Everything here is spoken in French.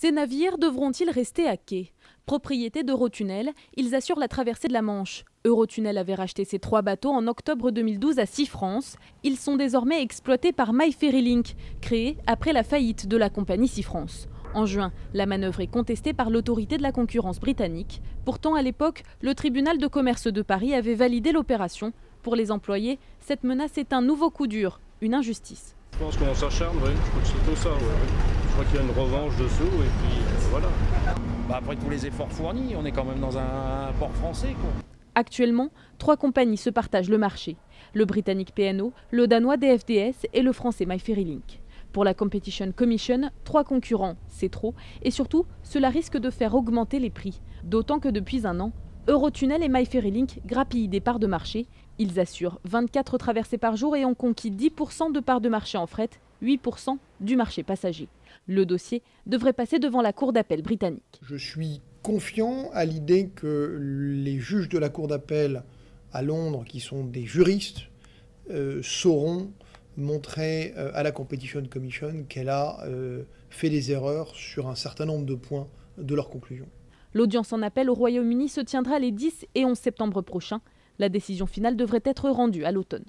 Ces navires devront-ils rester à quai? Propriété d'Eurotunnel, ils assurent la traversée de la Manche. Eurotunnel avait racheté ces 3 bateaux en octobre 2012 à Seafrance. Ils sont désormais exploités par MyFerryLink, créé après la faillite de la compagnie Seafrance. En juin, la manœuvre est contestée par l'autorité de la concurrence britannique. Pourtant, à l'époque, le tribunal de commerce de Paris avait validé l'opération. Pour les employés, cette menace est un nouveau coup dur, une injustice. Je pense qu'on s'acharne, oui. Je crois que c'est tout ça. Ouais. Je crois qu'il y a une revanche dessous et puis voilà. Après tous les efforts fournis, on est quand même dans un port français, quoi. Actuellement, 3 compagnies se partagent le marché. Le britannique P&O, le danois DFDS et le français MyFerryLink. Pour la Competition Commission, 3 concurrents, c'est trop. Et surtout, cela risque de faire augmenter les prix. D'autant que depuis un an, Eurotunnel et MyFerryLink grappillent des parts de marché. Ils assurent 24 traversées par jour et ont conquis 10% de parts de marché en fret, 8% du marché passager. Le dossier devrait passer devant la Cour d'appel britannique. Je suis confiant à l'idée que les juges de la Cour d'appel à Londres, qui sont des juristes, sauront montrer à la Competition Commission qu'elle a fait des erreurs sur un certain nombre de points de leurs conclusions. L'audience en appel au Royaume-Uni se tiendra les 10 et 11 septembre prochains. La décision finale devrait être rendue à l'automne.